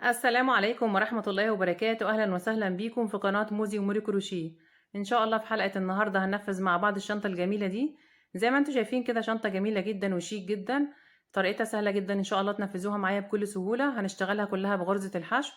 السلام عليكم ورحمة الله وبركاته. أهلا وسهلا بيكم في قناة موزي وموري كروشيه. إن شاء الله في حلقة النهاردة هننفذ مع بعض الشنطة الجميلة دي. زي ما انتم شايفين كده شنطة جميلة جدا وشيك جدا. طريقتها سهلة جدا، إن شاء الله تنفذوها معايا بكل سهولة. هنشتغلها كلها بغرزة الحشو،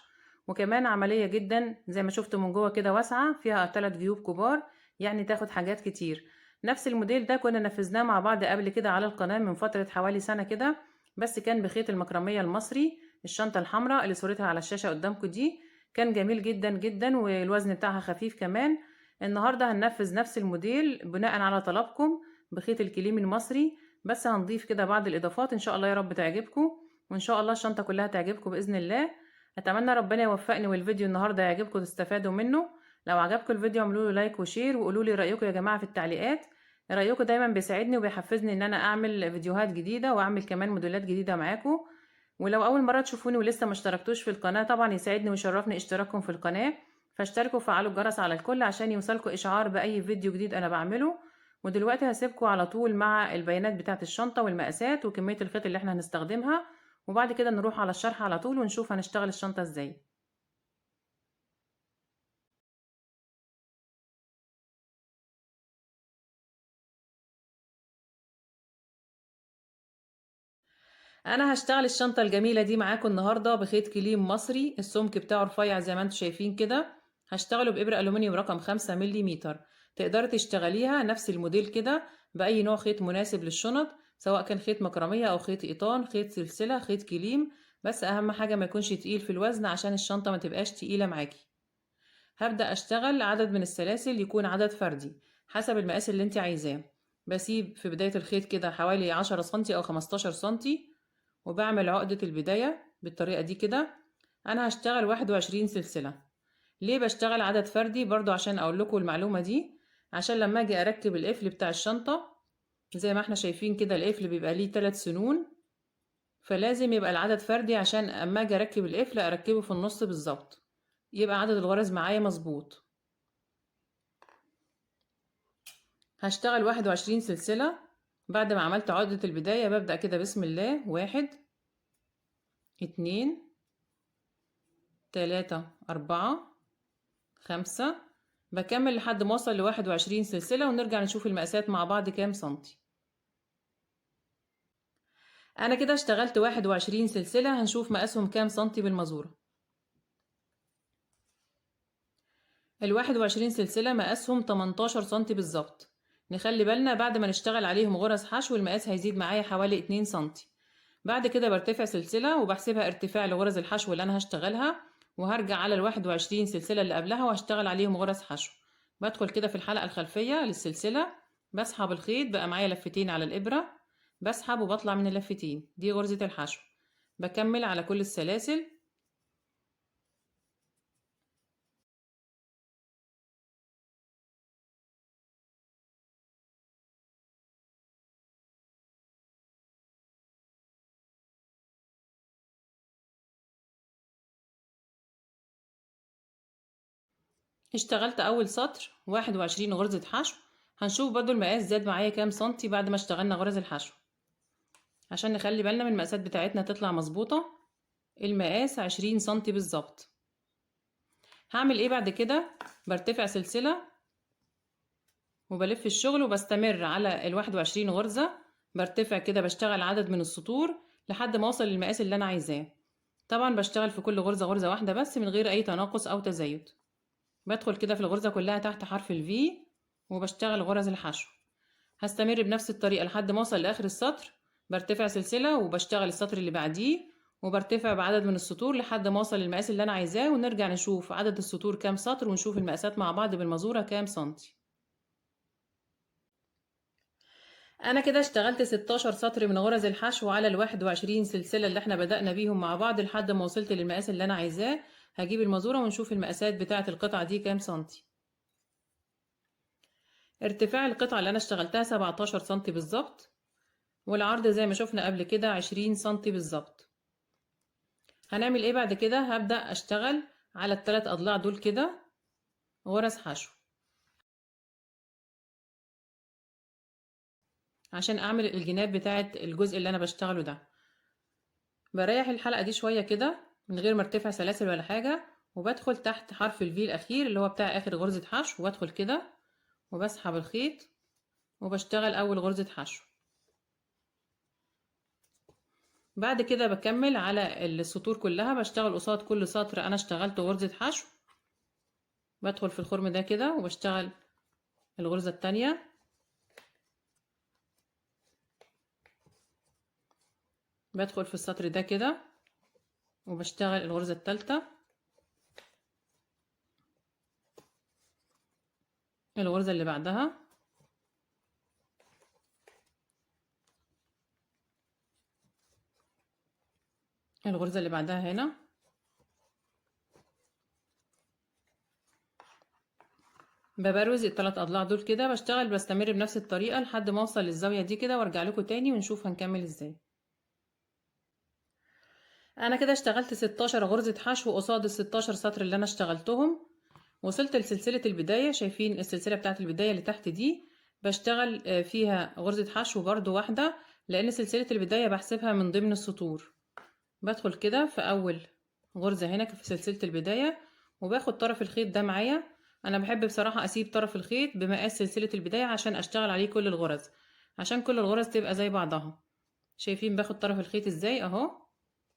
وكمان عملية جدا زي ما شفتوا من جوه كده، واسعة فيها 3 جيوب كبار، يعني تاخد حاجات كتير. نفس الموديل ده كنا نفذناه مع بعض قبل كده على القناة من فترة حوالي سنة كده، بس كان بخيط المكرمية المصري. الشنطة الحمراء اللي صورتها على الشاشة قدامكم دي كان جميل جدا جدا، والوزن بتاعها خفيف كمان. النهاردة هننفذ نفس الموديل بناء على طلبكم بخيط الكليم المصري، بس هنضيف كده بعض الإضافات إن شاء الله يا رب تعجبكم، وإن شاء الله الشنطة كلها تعجبكم بإذن الله. أتمنى ربنا يوفقني والفيديو النهاردة يعجبكم وتستفادوا منه. لو عجبكم الفيديو اعملوا له لايك وشير، وقولوا لي رأيكم يا جماعة في التعليقات. رأيكم دايما بيساعدني وبيحفزني إن أنا أعمل فيديوهات جديدة وأعمل كمان موديلات جديدة معاكم. ولو اول مره تشوفوني ولسه ما اشتركتوش في القناه، طبعا يسعدني ويشرفني اشتراككم في القناه. فاشتركوا وفعلوا الجرس على الكل عشان يوصلكوا اشعار باي فيديو جديد انا بعمله. ودلوقتي هسيبكم على طول مع البيانات بتاعه الشنطه والمقاسات وكميه الخيط اللي احنا هنستخدمها، وبعد كده نروح على الشرح على طول ونشوف هنشتغل الشنطه ازاي. انا هشتغل الشنطه الجميله دي معاكم النهارده بخيط كليم مصري، السمك بتاعه رفيع زي ما انتم شايفين كده. هشتغله بإبرة ألومنيوم رقم 5 مليمتر. تقدري تشتغليها نفس الموديل كده بأي نوع خيط مناسب للشنط، سواء كان خيط مكرمية أو خيط قيطان، خيط سلسلة، خيط كليم. بس أهم حاجة ما يكونش تقيل في الوزن عشان الشنطة ما تبقاش تقيلة معاكي. هبدأ أشتغل عدد من السلاسل يكون عدد فردي حسب المقاس اللي انت عايزاه. بسيب في بداية الخيط كده حوالي 10 سنتي أو 15 سنتي، وبعمل عقدة البداية بالطريقة دي كده. أنا هشتغل 21 سلسلة. ليه بشتغل عدد فردي؟ برضو عشان أقول لكم المعلومة دي، عشان لما أجي أركب القفل بتاع الشنطة زي ما احنا شايفين كده القفل بيبقى ليه 3 سنون، فلازم يبقى العدد فردي عشان أما أجي أركب القفل أركبه في النص بالظبط، يبقى عدد الغرز معايا مظبوط. هشتغل 21 سلسلة. بعد ما عملت عقدة البداية ببدأ كده بسم الله: 1 2 3 4 5. بكمل لحد ما اوصل ل21 سلسلة، ونرجع نشوف المقاسات مع بعض كام سنتي. انا كده اشتغلت 21 سلسلة، هنشوف مقاسهم كام سنتي بالمزورة. ال21 سلسلة مقاسهم 18 سنتي بالظبط. نخلي بالنا بعد ما نشتغل عليهم غرز حشو المقاس هيزيد معايا حوالي 2 سنتي. بعد كده برتفع سلسلة وبحسبها ارتفاع لغرز الحشو اللي انا هشتغلها، وهرجع على ال21 سلسلة اللي قبلها وهشتغل عليهم غرز حشو. بدخل كده في الحلقة الخلفية للسلسلة، بسحب الخيط، بقى معايا لفتين على الإبرة، بسحب وبطلع من اللفتين دي غرزة الحشو. بكمل على كل السلاسل. اشتغلت اول سطر 21 غرزة حشو. هنشوف برضو المقاس زاد معايا كام سنتي بعد ما اشتغلنا غرز الحشو، عشان نخلي بالنا من المقاسات بتاعتنا تطلع مظبوطة. المقاس 20 سنتي بالظبط. هعمل ايه بعد كده؟ برتفع سلسلة وبلف الشغل وبستمر على ال21 غرزة. برتفع كده بشتغل عدد من السطور لحد ما اوصل للمقاس اللي انا عايزاه. طبعا بشتغل في كل غرزة غرزة واحدة بس من غير اي تناقص او تزايد. بدخل كده في الغرزة كلها تحت حرف الفي وبشتغل غرز الحشو. هستمر بنفس الطريقة لحد ما اوصل لاخر السطر. برتفع سلسلة وبشتغل السطر اللي بعديه، وبرتفع بعدد من السطور لحد ما اوصل للمقاس اللي انا عايزاه، ونرجع نشوف عدد السطور كام سطر ونشوف المقاسات مع بعض بالمزورة كام سنتي. انا كده اشتغلت 16 سطر من غرز الحشو على ال21 سلسلة اللي احنا بدأنا بيهم مع بعض لحد ما وصلت للمقاس اللي انا عايزاه. هجيب المزورة ونشوف المقاسات بتاعة القطعة دي كام سنتي. ارتفاع القطعة اللي انا اشتغلتها 17 سنتي بالظبط، والعرض زي ما شفنا قبل كده 20 سنتي بالظبط. هنعمل ايه بعد كده؟ هبدأ اشتغل على الثلاث اضلاع دول كده غرز حشو عشان اعمل الجناب بتاعة الجزء اللي انا بشتغله ده. بريح الحلقة دي شوية كده، من غير ما ارتفع سلاسل ولا حاجة، وبدخل تحت حرف الفي الاخير اللي هو بتاع اخر غرزة حشو، وبدخل كده وبسحب الخيط وبشتغل اول غرزة حشو. بعد كده بكمل على السطور كلها، بشتغل قصاد كل سطر انا اشتغلت غرزة حشو، بدخل في الخرم ده كده وبشتغل الغرزة التانية، بدخل في السطر ده كده وبشتغل الغرزة التالتة، الغرزة اللي بعدها، الغرزة اللي بعدها هنا، ببروز الثلاث اضلاع دول كده، بشتغل بستمر بنفس الطريقة لحد ما اوصل للزاوية دي كده وارجع لكم تاني ونشوف هنكمل ازاي. انا كده اشتغلت 16 غرزة حشو قصاد ال 16 سطر اللي انا اشتغلتهم، وصلت لسلسلة البداية. شايفين السلسلة بتاعت البداية اللي تحت دي بشتغل فيها غرزة حشو برضو واحدة، لان سلسلة البداية بحسبها من ضمن السطور. بدخل كده في اول غرزة هنا في سلسلة البداية وباخد طرف الخيط ده معايا. انا بحب بصراحة اسيب طرف الخيط بمقاس سلسلة البداية عشان اشتغل عليه كل الغرز، عشان كل الغرز تبقى زي بعضها. شايفين باخد طرف الخيط ازاي اهو،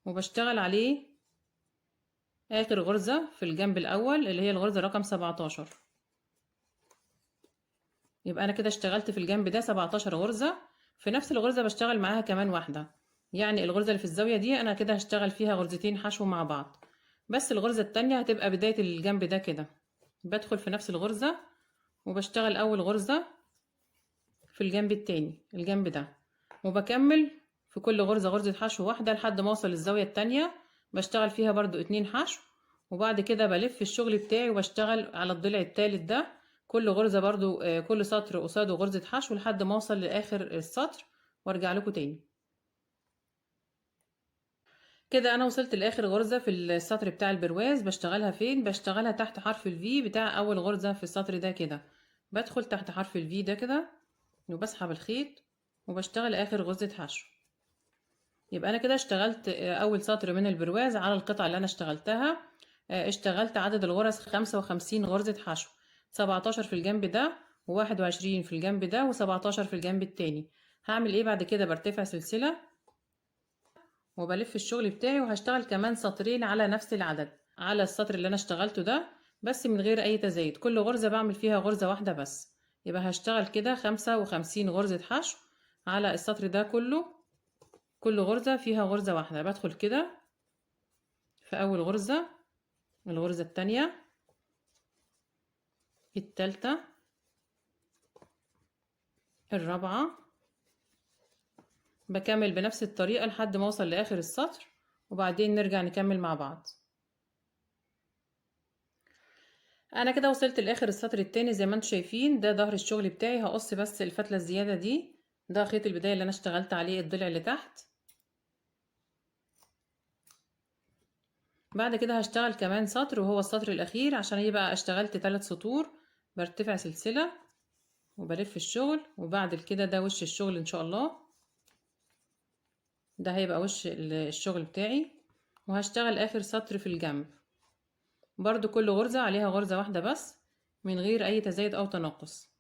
وبشتغل عليه اخر غرزة في الجنب الاول اللي هي الغرزة رقم 17. يبقى انا كده اشتغلت في الجنب ده 17 غرزة، في نفس الغرزة بشتغل معاها كمان واحدة، يعني الغرزة اللي في الزاوية دي انا كده هشتغل فيها غرزتين حشو مع بعض، بس الغرزة التانية هتبقى بداية الجنب ده كده. بدخل في نفس الغرزة وبشتغل اول غرزة في الجنب التاني الجنب ده، وبكمل في كل غرزة غرزة حشو واحدة لحد ما اوصل للزاوية التانية، بشتغل فيها برضو 2 حشو، وبعد كده بلف الشغل بتاعي وبشتغل على الضلع التالت ده كل غرزة برضو كل سطر قصاده غرزة حشو لحد ما اوصل لاخر السطر وارجع لكم تاني. كده انا وصلت لاخر غرزة في السطر بتاع البرواز. بشتغلها فين؟ بشتغلها تحت حرف الفي بتاع اول غرزة في السطر ده كده، بدخل تحت حرف الفي ده كده وبسحب الخيط وبشتغل اخر غرزة حشو. يبقى انا كده اشتغلت اول سطر من البرواز على القطعة اللي انا اشتغلتها. اشتغلت عدد الغرز 55 غرزة حشو، 17 في الجنب ده و21 في الجنب ده و17 في الجنب التاني. هعمل ايه بعد كده؟ برتفع سلسلة وبلف الشغل بتاعي وهشتغل كمان سطرين على نفس العدد على السطر اللي انا اشتغلته ده، بس من غير اي تزايد، كل غرزة بعمل فيها غرزة واحدة بس. يبقى هشتغل كده 55 غرزة حشو على السطر ده كله، كل غرزة فيها غرزة واحدة. بدخل كده في أول غرزة، الغرزة التانية، التالتة، الرابعة، بكمل بنفس الطريقة لحد ما اوصل لآخر السطر وبعدين نرجع نكمل مع بعض. انا كده وصلت لاخر السطر التاني زي ما انتم شايفين، ده ظهر الشغل بتاعي. هقص بس الفتلة الزيادة دي، ده خيط البداية اللي انا اشتغلت عليه الضلع اللي تحت. بعد كده هشتغل كمان سطر وهو السطر الاخير عشان يبقى اشتغلت 3 سطور. برتفع سلسلة وبلف الشغل، وبعد كده ده وش الشغل ان شاء الله، ده هيبقى وش الشغل بتاعي. وهشتغل اخر سطر في الجنب برضو كل غرزة عليها غرزة واحدة بس من غير اي تزايد او تناقص.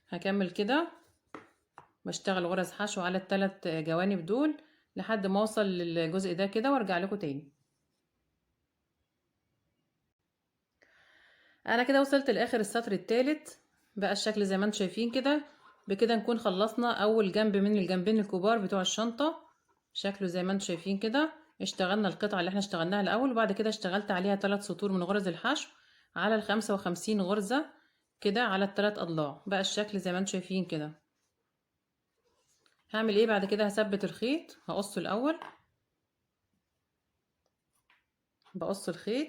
هكمل كده بشتغل غرز حشو على الثلاث جوانب دول لحد ما اوصل للجزء ده كده وارجع لكم تاني. انا كده وصلت لاخر السطر الثالث، بقى الشكل زي ما انتم شايفين كده. بكده نكون خلصنا اول جنب من الجنبين الكبار بتوع الشنطة. شكله زي ما انتم شايفين كده. اشتغلنا القطعة اللي احنا اشتغلناها الاول، وبعد كده اشتغلت عليها 3 سطور من غرز الحشو على ال55 غرزة كده على الثلاث اضلاع. بقى الشكل زي ما انتم شايفين كده. هعمل ايه بعد كده؟ هثبت الخيط، هقصه الاول، بقص الخيط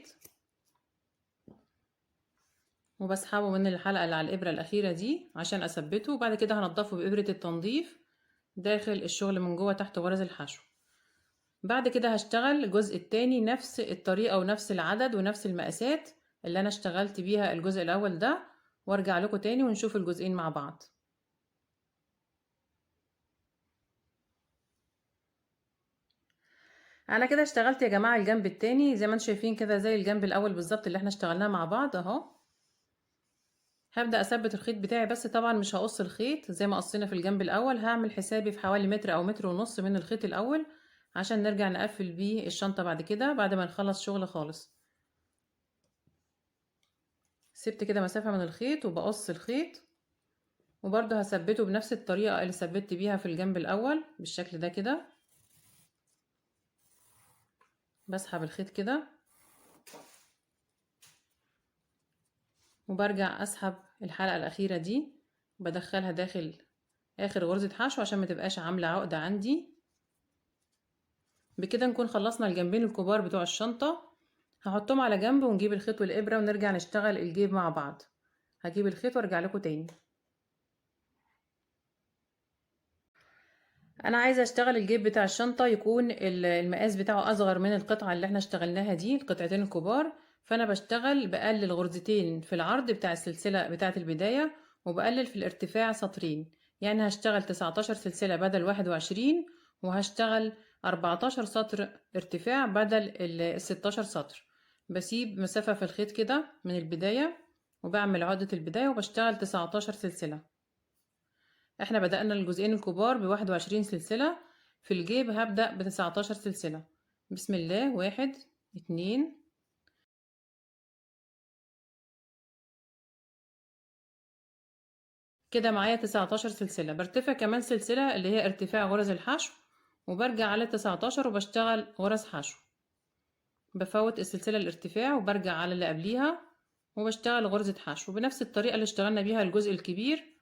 وبسحبه من الحلقة اللي على الإبرة الأخيرة دي عشان أثبته، وبعد كده هنضفه بإبرة التنظيف داخل الشغل من جوه تحت غرز الحشو. بعد كده هشتغل الجزء التاني نفس الطريقة ونفس العدد ونفس المقاسات اللي أنا اشتغلت بيها الجزء الأول ده، وارجع لكم تاني ونشوف الجزئين مع بعض. انا كده اشتغلت يا جماعه الجنب التاني زي ما انتم شايفين كده، زي الجنب الاول بالظبط اللي احنا اشتغلناه مع بعض اهو. هبدا اثبت الخيط بتاعي، بس طبعا مش هقص الخيط زي ما قصينا في الجنب الاول، هعمل حسابي في حوالي متر او متر ونص من الخيط الاول عشان نرجع نقفل بيه الشنطه بعد كده بعد ما نخلص شغل خالص. سبت كده مسافه من الخيط وبقص الخيط، وبرده هثبته بنفس الطريقه اللي ثبت بيها في الجنب الاول بالشكل ده كده. بسحب الخيط كده وبرجع اسحب الحلقة الاخيرة دي، بدخلها داخل اخر غرزة حشو عشان ما تبقاش عاملة عقدة عندي. بكده نكون خلصنا الجنبين الكبار بتوع الشنطة. هحطهم على جنب ونجيب الخيط والابرة ونرجع نشتغل الجيب مع بعض. هجيب الخيط وارجع لكم تاني. انا عايزة اشتغل الجيب بتاع الشنطة يكون المقاس بتاعه اصغر من القطعة اللي احنا اشتغلناها دي، القطعتين الكبار. فانا بشتغل بقلل غرزتين في العرض بتاع السلسلة بتاعة البداية، وبقلل في الارتفاع سطرين. يعني هشتغل 19 سلسلة بدل 21، وهشتغل 14 سطر ارتفاع بدل 16 سطر. بسيب مسافة في الخيط كده من البداية، وبعمل عقدة البداية وبشتغل 19 سلسلة. احنا بدأنا الجزئين الكبار ب21 سلسلة، في الجيب هبدأ ب19 سلسلة. بسم الله، 1 2 كده معايا 19 سلسلة. برتفع كمان سلسلة اللي هي ارتفاع غرز الحشو، وبرجع على 19 وبشتغل غرز حشو. بفوت السلسلة الارتفاع وبرجع على اللي قبليها وبشتغل غرزة حشو بنفس الطريقة اللي اشتغلنا بيها الجزء الكبير،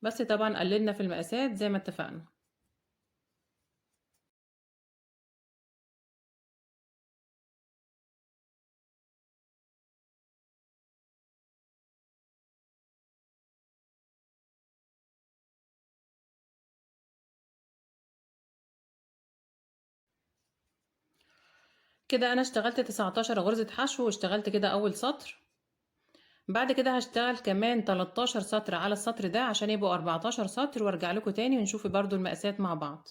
بس طبعا قللنا في المقاسات زي ما اتفقنا. كده انا اشتغلت 19 غرزة حشو واشتغلت كده اول سطر. بعد كده هشتغل كمان 13 سطر على السطر ده عشان يبقوا 14 سطر، وارجع لكم تاني ونشوف برضو المقاسات مع بعض.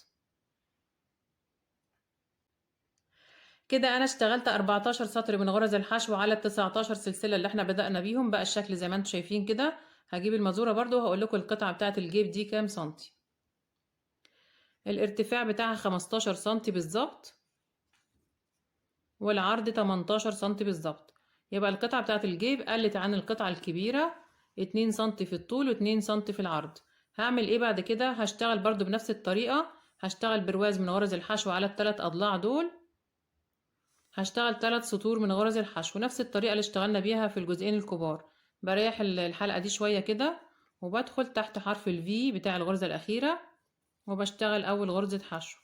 كده انا اشتغلت 14 سطر من غرز الحشو على ال 19 سلسلة اللي احنا بدأنا بيهم. بقى الشكل زي ما انتم شايفين كده. هجيب المزورة برضو وهقول لكم القطعة بتاعة الجيب دي كام سنتي. الارتفاع بتاعها 15 سنتي بالظبط، والعرض 18 سنتي بالظبط. يبقى القطعة بتاعة الجيب قلت عن القطعة الكبيرة 2 سنتي في الطول و2 سنتي في العرض. هعمل ايه بعد كده؟ هشتغل برضو بنفس الطريقة. هشتغل برواز من غرز الحشو على الثلاث اضلاع دول، هشتغل 3 سطور من غرز الحشو نفس الطريقة اللي اشتغلنا بيها في الجزئين الكبار. بريح الحلقة دي شوية كده، وبدخل تحت حرف ال V بتاع الغرزة الأخيرة وبشتغل أول غرزة حشو.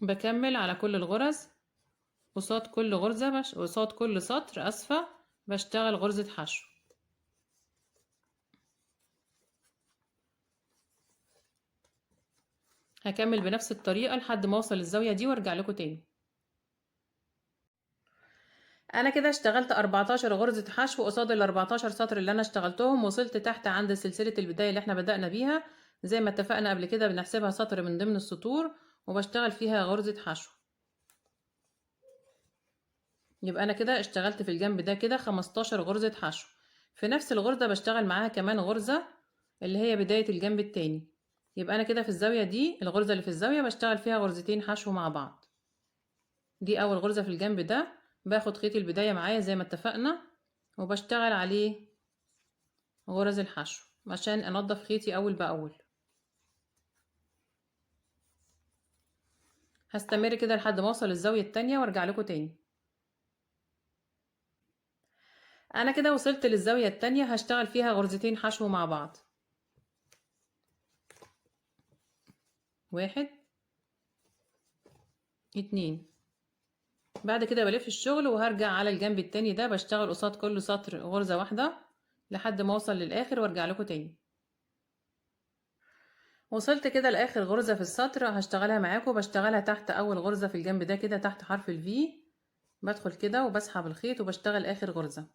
بكمل على كل الغرز، قصاد كل غرزة قصاد كل سطر أسفة بشتغل غرزة حشو. هكمل بنفس الطريقة لحد ما اوصل للزاوية دي وارجع لكم تاني. انا كده اشتغلت 14 غرزة حشو قصاد ال 14 سطر اللي انا اشتغلتهم. وصلت تحت عند سلسلة البداية اللي احنا بدأنا بيها، زي ما اتفقنا قبل كده بنحسبها سطر من ضمن السطور وبشتغل فيها غرزة حشو. يبقى انا كده اشتغلت في الجنب ده كده 15 غرزة حشو. في نفس الغرزة بشتغل معاها كمان غرزة اللي هي بداية الجنب التاني. يبقى انا كده في الزاوية دي، الغرزة اللي في الزاوية بشتغل فيها غرزتين حشو مع بعض. دي اول غرزة في الجنب ده. باخد خيط البداية معايا زي ما اتفقنا وبشتغل عليه غرز الحشو عشان انضف خيطي اول باول. هستمر كده لحد ما اوصل للزاوية التانية وارجع لكم تاني. انا كده وصلت للزاوية التانية، هشتغل فيها غرزتين حشو مع بعض. 1 2. بعد كده بلف الشغل وهرجع على الجنب التاني ده بشتغل قصاد كل سطر غرزة واحدة لحد ما اوصل للاخر وارجع لكم تاني. وصلت كده لاخر غرزة في السطر هشتغلها معاكم. بشتغلها تحت اول غرزة في الجنب ده كده تحت حرف ال V. بدخل كده وبسحب الخيط وبشتغل اخر غرزة.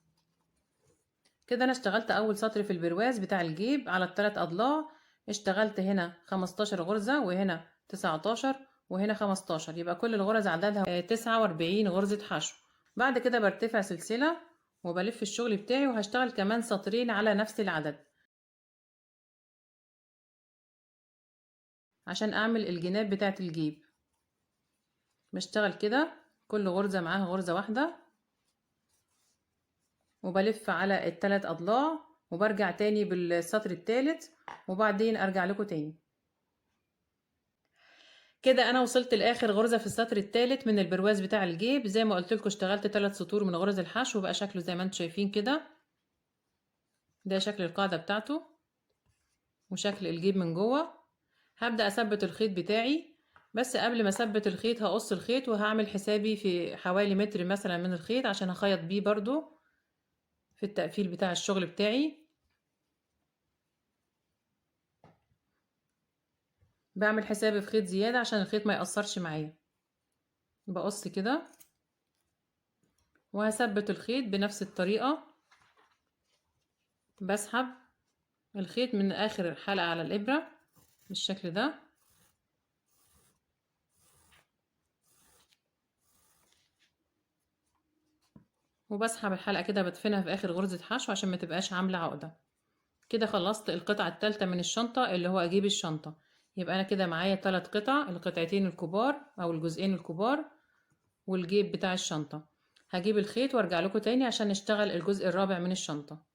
كده انا اشتغلت اول سطر في البرواز بتاع الجيب على الثلاث اضلاع. اشتغلت هنا 15 غرزة وهنا 19 وهنا 15، يبقى كل الغرز عددها 49 غرزة حشو. بعد كده برتفع سلسلة وبلف الشغل بتاعي، وهشتغل كمان سطرين على نفس العدد عشان اعمل الجناب بتاعة الجيب. بشتغل كده كل غرزة معاها غرزة واحدة، وبلف على الثلاث اضلاع وبرجع تاني بالسطر الثالث، وبعدين ارجع لكم تاني. كده انا وصلت لاخر غرزة في السطر الثالث من البرواز بتاع الجيب. زي ما قلت لكم اشتغلت 3 سطور من غرز الحشو، بقى شكله زي ما انتم شايفين كده. ده شكل القاعدة بتاعته وشكل الجيب من جوه. هبدأ اثبت الخيط بتاعي، بس قبل ما اثبت الخيط هقص الخيط، وهعمل حسابي في حوالي متر مثلا من الخيط عشان هخيط بيه برضو في التقفيل بتاع الشغل بتاعي. بعمل حسابي في خيط زيادة عشان الخيط ما يقصرش معايا. بقص كده وهثبت الخيط بنفس الطريقة. بسحب الخيط من اخر حلقة على الابرة بالشكل ده، وبسحب الحلقة كده بدفنها في اخر غرزة حشو عشان ما تبقاش عاملة عقدة. كده خلصت القطعة الثالثة من الشنطة اللي هو اجيب الشنطة. يبقى انا كده معايا 3 قطع، القطعتين الكبار او الجزئين الكبار والجيب بتاع الشنطة. هجيب الخيط وارجع لكم تاني عشان نشتغل الجزء الرابع من الشنطة.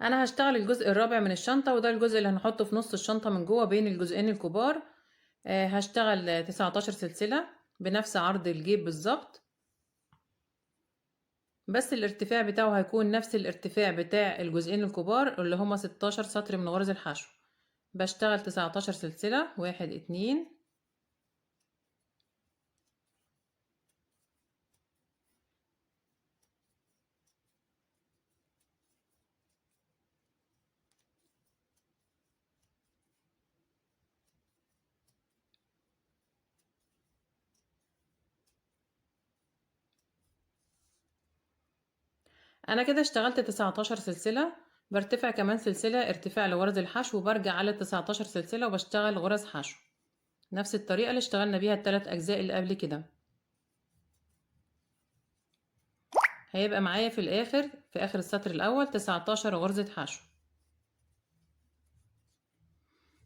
انا هشتغل الجزء الرابع من الشنطة، وده الجزء اللي هنحطه في نص الشنطة من جوه بين الجزئين الكبار. هشتغل 19 سلسلة بنفس عرض الجيب بالظبط، بس الارتفاع بتاعه هيكون نفس الارتفاع بتاع الجزئين الكبار اللي هما 16 سطر من غرز الحشو. بشتغل 19 سلسلة، 1 2 انا كده اشتغلت 19 سلسلة. برتفع كمان سلسلة ارتفاع لغرز الحشو، وبرجع على 19 سلسلة وبشتغل غرز حشو نفس الطريقة اللي اشتغلنا بيها الثلاث اجزاء اللي قبل كده. هيبقى معايا في الاخر في اخر السطر الاول 19 غرزة حشو.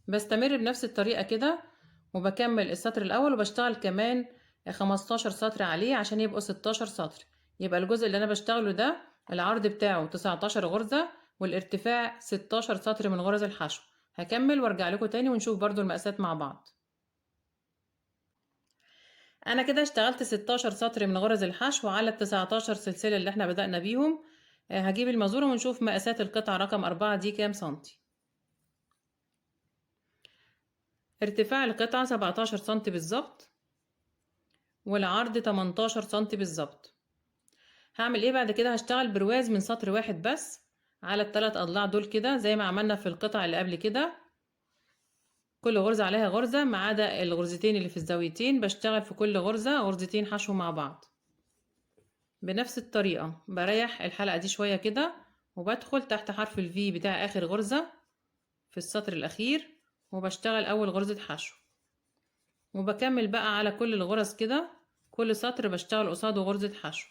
بستمر بنفس الطريقة كده وبكمل السطر الاول وبشتغل كمان 15 سطر عليه عشان يبقوا 16 سطر. يبقى الجزء اللي انا بشتغله ده العرض بتاعه 19 غرزة والارتفاع 16 سطر من غرز الحشو. هكمل وارجع لكم تاني ونشوف برضو المقاسات مع بعض. انا كده اشتغلت 16 سطر من غرز الحشو على ال 19 سلسلة اللي احنا بدأنا بيهم. هجيب المازورة ونشوف مقاسات القطعة رقم 4 دي كام سنتي. ارتفاع القطعة 17 سنتي بالظبط، والعرض 18 سنتي بالظبط. هعمل ايه بعد كده؟ هشتغل برواز من سطر واحد بس على الثلاث اضلاع دول كده زي ما عملنا في القطع اللي قبل كده. كل غرزة عليها غرزة ما عدا الغرزتين اللي في الزاويتين، بشتغل في كل غرزة غرزتين حشو مع بعض بنفس الطريقة. بريح الحلقة دي شوية كده وبدخل تحت حرف الفي بتاع اخر غرزة في السطر الاخير وبشتغل اول غرزة حشو، وبكمل بقى على كل الغرز كده. كل سطر بشتغل قصاده غرزة حشو.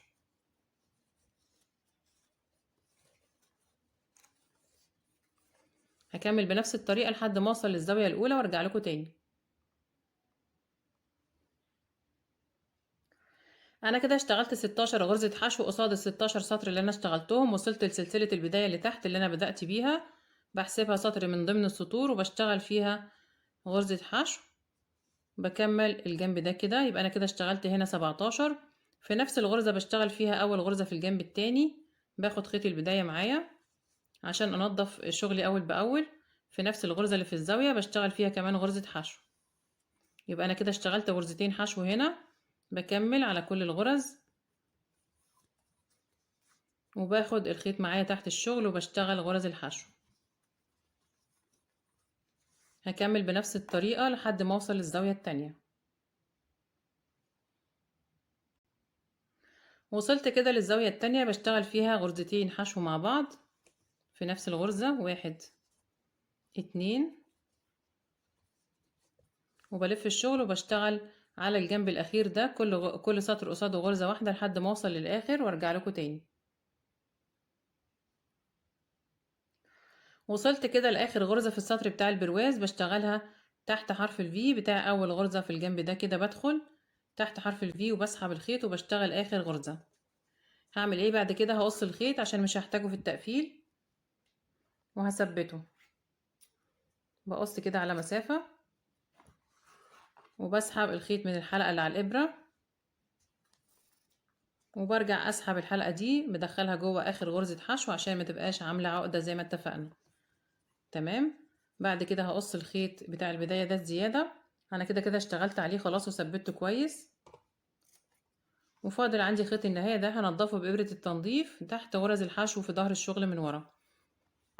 هكمل بنفس الطريقة لحد ما اوصل للزاوية الاولى وارجع لكم تاني. انا كده اشتغلت 16 غرزة حشو قصاد ال 16 سطر اللي انا اشتغلتهم. وصلت لسلسلة البداية اللي تحت اللي انا بدأت بيها، بحسبها سطر من ضمن السطور وبشتغل فيها غرزة حشو. بكمل الجنب ده كده. يبقى انا كده اشتغلت هنا 17. في نفس الغرزة بشتغل فيها اول غرزة في الجنب التاني. باخد خيط البداية معايا عشان انضف شغلي اول باول. في نفس الغرزة اللي في الزاوية بشتغل فيها كمان غرزة حشو. يبقى انا كده اشتغلت غرزتين حشو هنا. بكمل على كل الغرز وباخد الخيط معايا تحت الشغل وبشتغل غرز الحشو. هكمل بنفس الطريقة لحد ما اوصل للزاوية التانية. وصلت كده للزاوية التانية بشتغل فيها غرزتين حشو مع بعض في نفس الغرزة، 1 2 وبلف الشغل وبشتغل على الجنب الاخير ده، كل سطر قصاده غرزة واحدة لحد ما اوصل للاخر وارجع لكم تاني. وصلت كده لاخر غرزة في السطر بتاع البرواز، بشتغلها تحت حرف الفي بتاع اول غرزة في الجنب ده كده، بدخل تحت حرف الفي وبسحب الخيط وبشتغل اخر غرزة. هعمل ايه بعد كده؟ هقص الخيط عشان مش هحتاجه في التقفيل وهثبته. بقص كده على مسافة وبسحب الخيط من الحلقة اللي على الإبرة، وبرجع أسحب الحلقة دي بدخلها جوه آخر غرزة حشو عشان ما تبقاش عاملة عقدة زي ما اتفقنا. تمام. بعد كده هقص الخيط بتاع البداية ده الزيادة، أنا كده كده اشتغلت عليه خلاص وثبته كويس. وفاضل عندي خيط النهاية ده هنضفه بإبرة التنظيف تحت غرز الحشو في ظهر الشغل من ورا.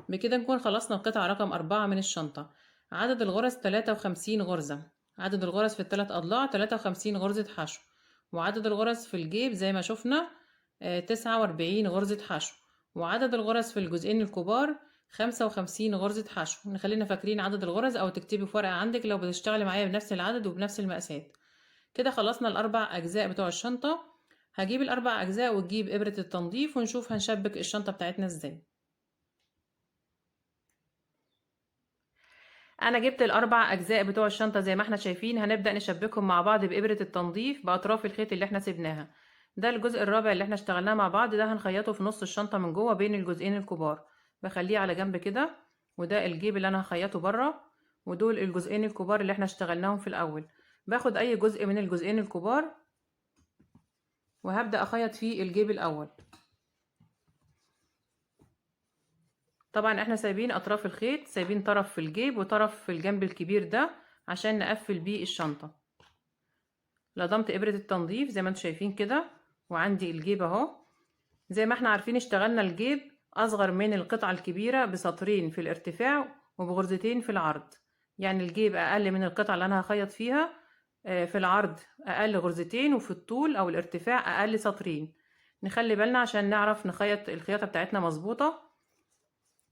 بكده نكون خلصنا القطعة رقم 4 من الشنطة. عدد الغرز 53 غرزة. عدد الغرز في الثلاث أضلاع 53 غرزة حشو، وعدد الغرز في الجيب زي ما شفنا 49 غرزة حشو، وعدد الغرز في الجزئين الكبار 55 غرزة حشو. نخلينا فاكرين عدد الغرز أو تكتبي في ورقة عندك لو بتشتغلي معايا بنفس العدد وبنفس المقاسات. كده خلصنا الأربع أجزاء بتوع الشنطة. هجيب الأربع أجزاء وتجيب إبرة التنظيف ونشوف هنشبك الشنطة بتاعتنا ازاي. انا جبت الاربع اجزاء بتوع الشنطه زي ما احنا شايفين، هنبدا نشبكهم مع بعض بابره التنظيف باطراف الخيط اللي احنا سيبناها. ده الجزء الرابع اللي احنا اشتغلناه مع بعض، ده هنخيطه في نص الشنطه من جوه بين الجزئين الكبار، بخليه على جنب كده. وده الجيب اللي انا هخيطه بره، ودول الجزئين الكبار اللي احنا اشتغلناهم في الاول. باخد اي جزء من الجزئين الكبار وهبدا اخيط فيه الجيب الاول. طبعا احنا سايبين اطراف الخيط، سايبين طرف في الجيب وطرف في الجنب الكبير ده عشان نقفل بيه الشنطة. لضمت ابرة التنظيف زي ما انتم شايفين كده، وعندي الجيب اهو. زي ما احنا عارفين اشتغلنا الجيب اصغر من القطعة الكبيرة بسطرين في الارتفاع وبغرزتين في العرض. يعني الجيب اقل من القطعة اللي انا هخيط فيها، في العرض اقل غرزتين وفي الطول او الارتفاع اقل سطرين. نخلي بالنا عشان نعرف نخيط الخياطة بتاعتنا مظبوطة.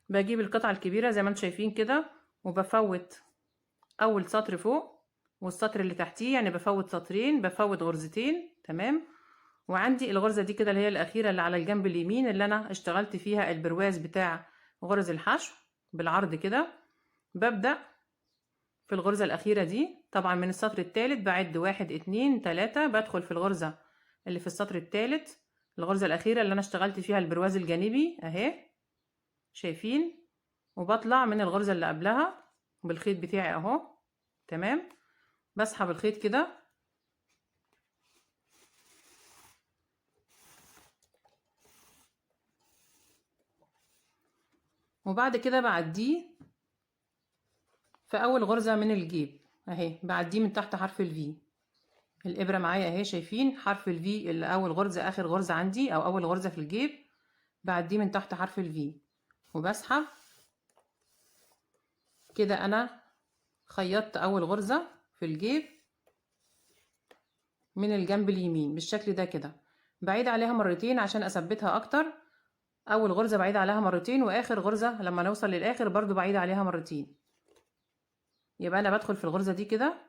بجيب القطعة الكبيرة زي ما انتم شايفين كده وبفوت اول سطر فوق والسطر اللي تحتيه، يعني بفوت سطرين، بفوت غرزتين. تمام. وعندي الغرزة دي كده اللي هي الأخيرة اللي على الجنب اليمين اللي أنا اشتغلت فيها البرواز بتاع غرز الحشو بالعرض كده. ببدأ في الغرزة الأخيرة دي طبعا من السطر الثالث، بعد 1 2 3، بدخل في الغرزة اللي في السطر الثالث، الغرزة الأخيرة اللي أنا اشتغلت فيها البرواز الجانبي أهي شايفين، وبطلع من الغرزة اللي قبلها بالخيط بتاعي أهو. تمام. بسحب الخيط كده وبعد كده بعديه في اول غرزة من الجيب اهي، بعديه من تحت حرف الفي. الابرة معايا اهي شايفين حرف الفي اللي اول غرزة اخر غرزة عندي او اول غرزة في الجيب، بعديه من تحت حرف الفي وبسحب كده. انا خيطت اول غرزة في الجيب من الجنب اليمين بالشكل ده كده، بعيد عليها مرتين عشان اثبتها اكتر. اول غرزة بعيد عليها مرتين، واخر غرزة لما نوصل للاخر برضو بعيد عليها مرتين. يبقى انا بدخل في الغرزة دي كده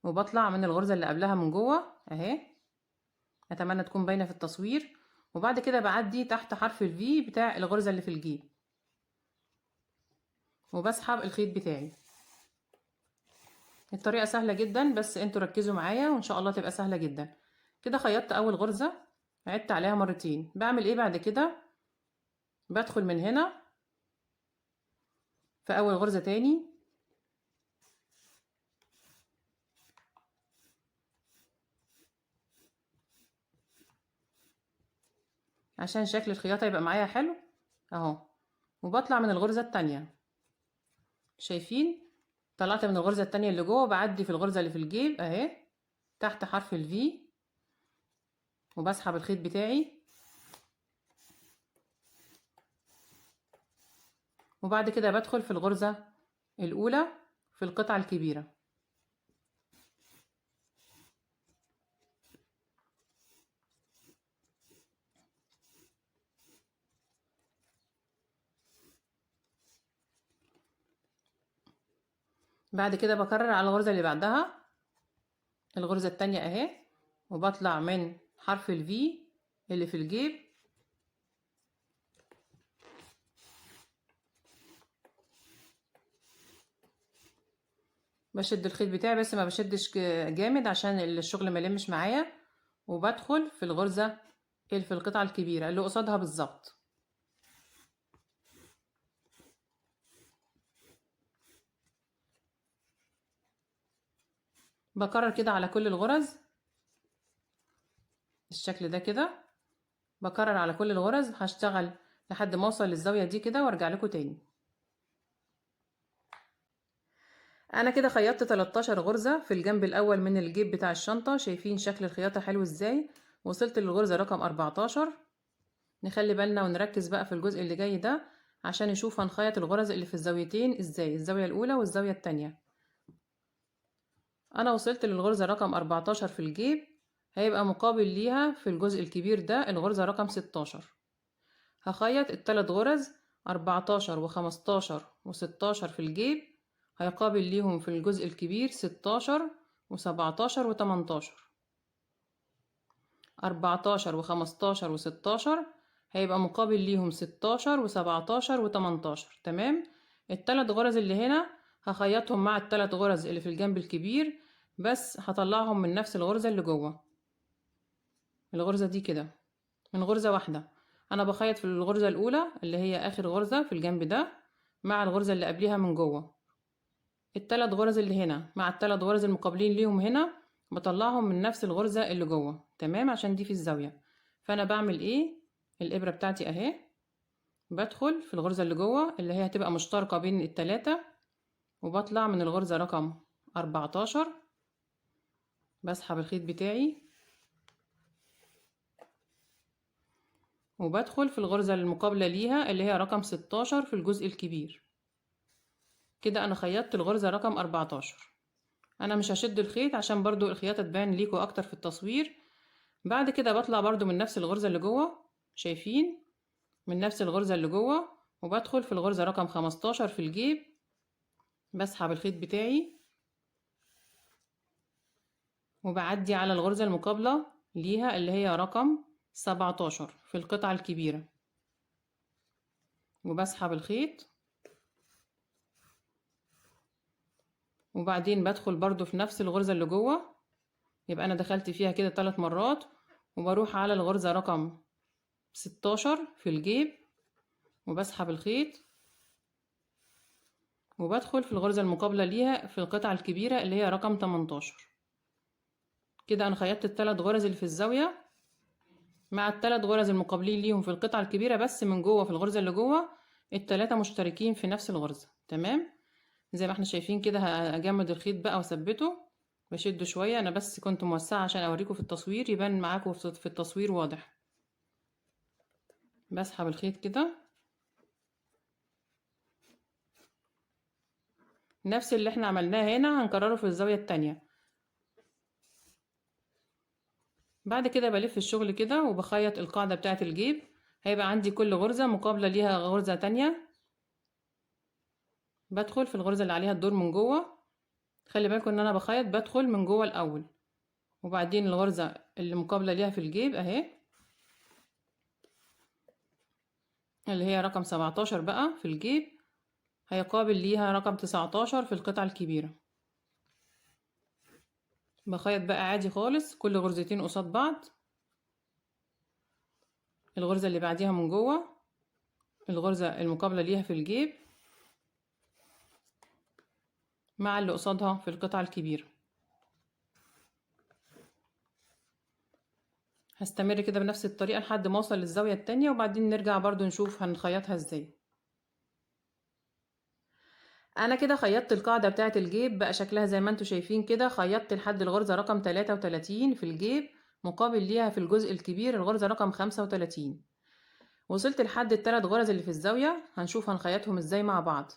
وبطلع من الغرزة اللي قبلها من جوه اهي، اتمنى تكون باينة في التصوير. وبعد كده بعدي تحت حرف الفي بتاع الغرزة اللي في الجيب وبسحب الخيط بتاعي. الطريقة سهلة جدا بس انتوا ركزوا معايا وان شاء الله تبقى سهلة جدا. كده خيطت اول غرزة، عدت عليها مرتين. بعمل ايه بعد كده؟ بدخل من هنا في اول غرزة تاني عشان شكل الخياطة يبقى معايا حلو اهو، وبطلع من الغرزة التانية. شايفين طلعت من الغرزة التانية اللي جوه، بعدي في الغرزة اللي في الجيب اهي تحت حرف الفي وبسحب الخيط بتاعي. وبعد كده بدخل في الغرزة الأولى في القطعة الكبيرة بعد كده بكرر على الغرزة اللي بعدها، الغرزة التانية اهي، وبطلع من حرف الفي اللي في الجيب، بشد الخيط بتاعي بس ما بشدش جامد عشان الشغل ما يلمش معايا، وبدخل في الغرزة اللي في القطعة الكبيرة اللي قصادها بالظبط. بكرر كده على كل الغرز بالشكل ده كده، بكرر على كل الغرز، هشتغل لحد ما اوصل للزاوية دي كده وارجع لكم تاني. انا كده خيطت 13 غرزة في الجنب الاول من الجيب بتاع الشنطة، شايفين شكل الخياطة حلو ازاي. وصلت للغرزة رقم 14. نخلي بالنا ونركز بقى في الجزء اللي جاي ده عشان نشوف هنخيط الغرز اللي في الزاويتين ازاي، الزاوية الاولى والزاوية التانية. انا وصلت للغرزة رقم 14 في الجيب، هيبقى مقابل ليها في الجزء الكبير ده الغرزة رقم 16. هخيط الثلاث غرز 14 و15 و16 في الجيب، هيقابل ليهم في الجزء الكبير 16 و17 و18. 14 و15 و16 هيبقى مقابل ليهم 16 و17 و18. تمام. الثلاث غرز اللي هنا هخيطهم مع الثلاث غرز اللي في الجنب الكبير، بس هطلعهم من نفس الغرزة اللي جوه، الغرزة دي كده من غرزة واحدة. انا بخيط في الغرزة الاولى اللي هي اخر غرزة في الجنب ده مع الغرزة اللي قبليها من جوه. الثلاث غرز اللي هنا مع الثلاث غرز المقابلين ليهم هنا بطلعهم من نفس الغرزة اللي جوه. تمام، عشان دي في الزاوية. فانا بعمل ايه؟ الابرة بتاعتي اهي، بدخل في الغرزة اللي جوه اللي هي هتبقى مشتركة بين التلاتة، وبطلع من الغرزة رقم 14، بسحب الخيط بتاعي وبدخل في الغرزة المقابلة ليها اللي هي رقم 16 في الجزء الكبير. كده انا خيطت الغرزة رقم 14. انا مش هشد الخيط عشان برضو الخياطة تبان ليكوا اكتر في التصوير. بعد كده بطلع برضو من نفس الغرزة اللي جوه، شايفين، من نفس الغرزة اللي جوه، وبدخل في الغرزة رقم 15 في الجيب، بسحب الخيط بتاعي وبعدي على الغرزة المقابلة ليها اللي هي رقم 17 في القطعة الكبيرة، وبسحب الخيط، وبعدين بدخل برضو في نفس الغرزة اللي جوه، يبقى انا دخلت فيها كده 3 مرات، وبروح على الغرزة رقم 16 في الجيب وبسحب الخيط، وبدخل في الغرزة المقابلة ليها في القطعة الكبيرة اللي هي رقم 18. كده انا خيطت الثلاث غرز اللي في الزاوية مع الثلاث غرز المقابلين ليهم في القطعة الكبيرة، بس من جوه في الغرزة اللي جوه الثلاثة مشتركين في نفس الغرزة. تمام، زي ما احنا شايفين كده. هجمد الخيط بقى وثبته، بشده شوية. انا بس كنت موسعة عشان اوريكم في التصوير يبان معاكم في التصوير واضح. بسحب الخيط كده، نفس اللي احنا عملناه هنا هنكرره في الزاوية التانية. بعد كده بلف الشغل كده وبخيط القاعدة بتاعة الجيب، هيبقى عندي كل غرزة مقابلة ليها غرزة تانية. بدخل في الغرزة اللي عليها الدور من جوه، خلي بالكم ان انا بخيط بدخل من جوه الاول، وبعدين الغرزة اللي مقابلة ليها في الجيب اهي اللي هي رقم 17 بقى في الجيب، هيقابل ليها رقم 19 في القطعة الكبيرة. بخيط بقى عادي خالص كل غرزتين قصاد بعض، الغرزة اللي بعديها من جوه، الغرزة المقابلة ليها في الجيب مع اللي قصادها في القطعة الكبيرة. هستمر كده بنفس الطريقة لحد ما اوصل للزاوية التانية، وبعدين نرجع برضو نشوف هنخيطها ازاي. انا كده خيطت القاعدة بتاعة الجيب بقى شكلها زي ما انتوا شايفين كده. خيطت لحد الغرزة رقم 33 في الجيب، مقابل ليها في الجزء الكبير الغرزة رقم 35. وصلت لحد الثلاث غرز اللي في الزاوية، هنشوف هنخيطهم ازاي مع بعض.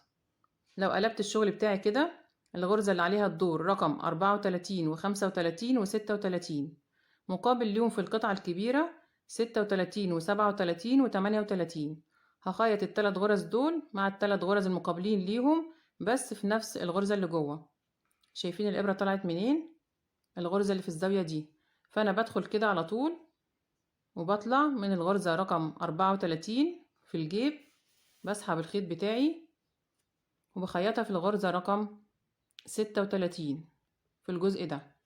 لو قلبت الشغل بتاعي كده، الغرزة اللي عليها الدور رقم 34 و35 و36، مقابل ليهم في القطعة الكبيرة 36 و37 و38. هخيط الثلاث غرز دول مع الثلاث غرز المقابلين ليهم بس في نفس الغرزة اللي جوه. شايفين الإبرة طلعت منين؟ الغرزة اللي في الزاوية دي. فأنا بدخل كده على طول وبطلع من الغرزة رقم 34 في الجيب، بسحب الخيط بتاعي وبخيطها في الغرزة رقم 36 في الجزء ده.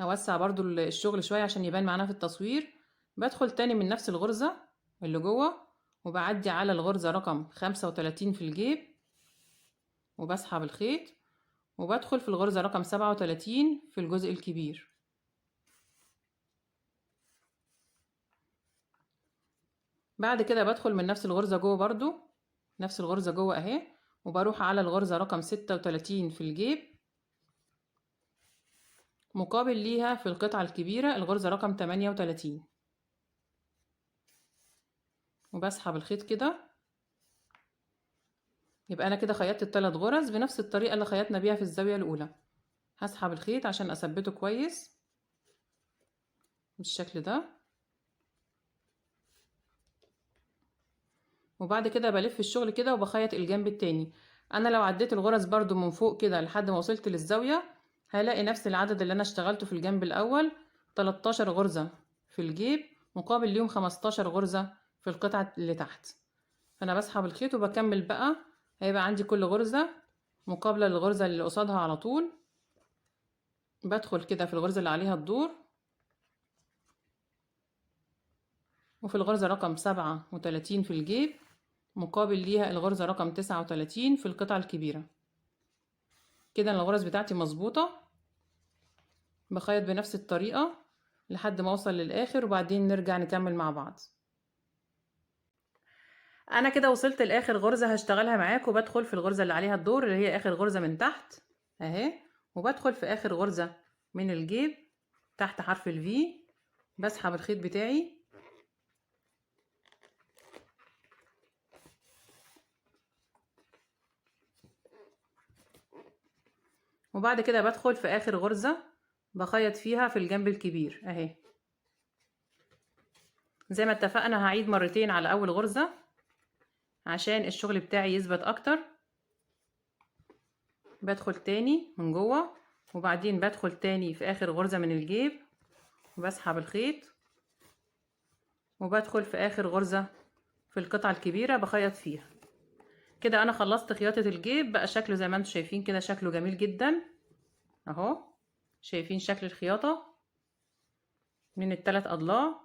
هوسع برضو الشغل شوية عشان يبان معانا في التصوير. بدخل تاني من نفس الغرزة اللي جوه وبعدي على الغرزة رقم 35 في الجيب وبسحب الخيط وبدخل في الغرزة رقم 37 في الجزء الكبير. بعد كده بدخل من نفس الغرزة جوه برضو، نفس الغرزة جوه اهي، وبروح على الغرزة رقم 36 في الجيب مقابل ليها في القطعة الكبيرة الغرزة رقم 38 وبسحب الخيط كده. يبقى انا كده خيطت الثلاث غرز بنفس الطريقة اللي خيطنا بيها في الزاوية الاولى. هسحب الخيط عشان اثبته كويس بالشكل ده، وبعد كده بلف الشغل كده وبخيط الجنب التاني. انا لو عديت الغرز برضو من فوق كده لحد ما وصلت للزاوية هلاقي نفس العدد اللي انا اشتغلته في الجنب الاول، 13 غرزة في الجيب مقابل ليهم 15 غرزة في القطعة اللي تحت. فانا بسحب الخيط وبكمل بقى. هيبقى عندي كل غرزة مقابلة للغرزة اللي قصادها على طول. بدخل كده في الغرزة اللي عليها الدور وفي الغرزة رقم 37 في الجيب مقابل ليها الغرزة رقم 39 في القطعة الكبيرة. كده الغرز بتاعتي مظبوطة. بخيط بنفس الطريقة لحد ما اوصل للاخر وبعدين نرجع نكمل مع بعض. انا كده وصلت لاخر غرزة هشتغلها معاكم. بدخل في الغرزة اللي عليها الدور اللي هي اخر غرزة من تحت اهي، وبدخل في اخر غرزة من الجيب تحت حرف الفي. بسحب الخيط بتاعي وبعد كده بدخل في اخر غرزة بخيط فيها في الجنب الكبير اهي. زي ما اتفقنا هعيد مرتين على اول غرزة عشان الشغل بتاعي يثبت اكتر. بدخل تاني من جوه وبعدين بدخل تاني في اخر غرزة من الجيب وبسحب الخيط وبدخل في اخر غرزة في القطعة الكبيرة بخيط فيها. كده انا خلصت خياطة الجيب. بقى شكله زي ما انتم شايفين كده شكله جميل جدا اهو. شايفين شكل الخياطة من الثلاث اضلاع.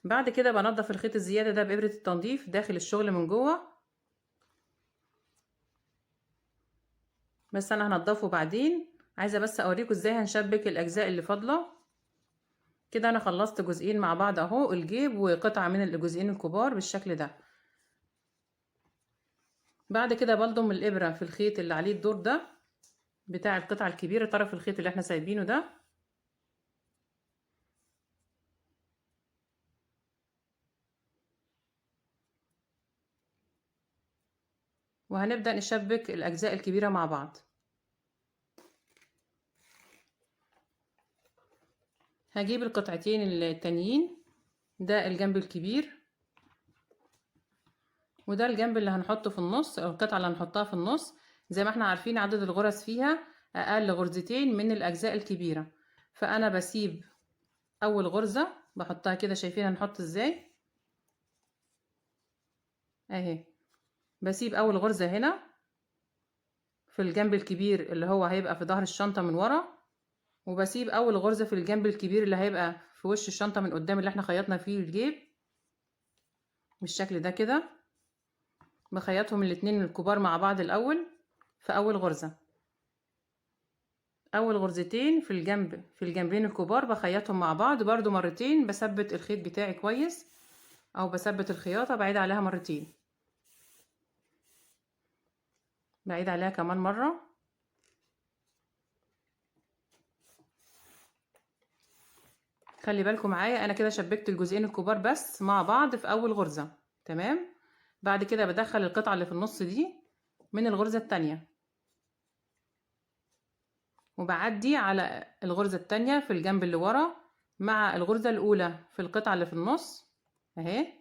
بعد كده بنضف الخيط الزيادة ده بإبرة التنظيف داخل الشغل من جوه، بس انا هنضفه بعدين. عايزة بس اوريكم ازاي هنشبك الاجزاء اللي فاضلة. كده انا خلصت جزئين مع بعض اهو، الجيب وقطعة من الجزئين الكبار بالشكل ده. بعد كده بلضم الابرة في الخيط اللي عليه الدور ده بتاع القطعة الكبيرة، طرف الخيط اللي احنا سايبينه ده، وهنبدأ نشبك الأجزاء الكبيرة مع بعض. هجيب القطعتين التانيين، ده الجنب الكبير وده الجنب اللي هنحطه في النص أو القطعة اللي هنحطها في النص. زي ما احنا عارفين عدد الغرز فيها أقل غرزتين من الأجزاء الكبيرة، فأنا بسيب أول غرزة بحطها كده. شايفين هنحط ازاي اهي. بسيب أول غرزة هنا في الجنب الكبير اللي هو هيبقى في ظهر الشنطة من ورا، وبسيب اول غرزة في الجنب الكبير اللي هيبقى في وش الشنطة من قدام اللي احنا خيطنا فيه الجيب بالشكل ده كده. بخيطهم الاتنين الكبار مع بعض الاول في اول غرزة. اول غرزتين في الجنب في الجنبين الكبار بخيطهم مع بعض برضو مرتين. بثبت الخيط بتاعي كويس او بثبت الخياطة بعيد عليها مرتين، بعيد عليها كمان مرة. خلي بالكم معايا انا كده شبكت الجزئين الكبار بس مع بعض في اول غرزة تمام. بعد كده بدخل القطعة اللي في النص دي من الغرزة التانية وبعدي على الغرزة التانية في الجنب اللي ورا مع الغرزة الاولى في القطعة اللي في النص اهي.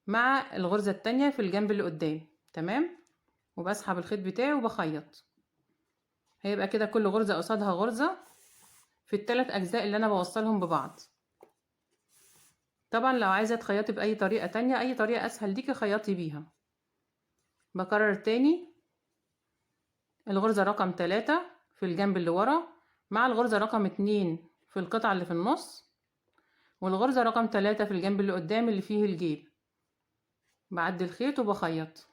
مع الغرزة التانية في الجنب اللي قدام. تمام. وبسحب الخيط بتاعي وبخيط. هيبقى كده كل غرزة قصادها غرزة في الثلاث اجزاء اللي انا بوصلهم ببعض. طبعا لو عايزة تخيطي بأي طريقة تانية، أي طريقة أسهل ليكي خيطي بيها. بكرر تاني، الغرزة رقم 3 في الجنب اللي ورا مع الغرزة رقم 2 في القطعة اللي في النص، والغرزة رقم 3 في الجنب اللي قدام اللي فيه الجيب. بعدي الخيط وبخيط.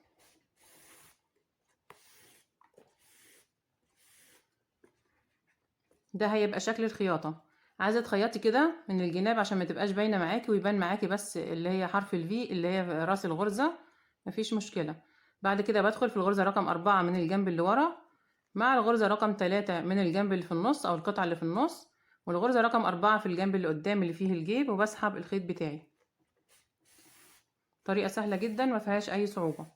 ده هيبقى شكل الخياطة. عايزة تخيطي كده من الجناب عشان ما تبقاش باينة معاكي ويبان معاكي بس اللي هي حرف الفي اللي هي راس الغرزة، مفيش مشكلة. بعد كده بدخل في الغرزة رقم 4 من الجنب اللي ورا مع الغرزة رقم 3 من الجنب اللي في النص أو القطعة اللي في النص، والغرزة رقم 4 في الجنب اللي قدام اللي فيه الجيب، وبسحب الخيط بتاعي. طريقة سهلة جدا مفيهاش أي صعوبة.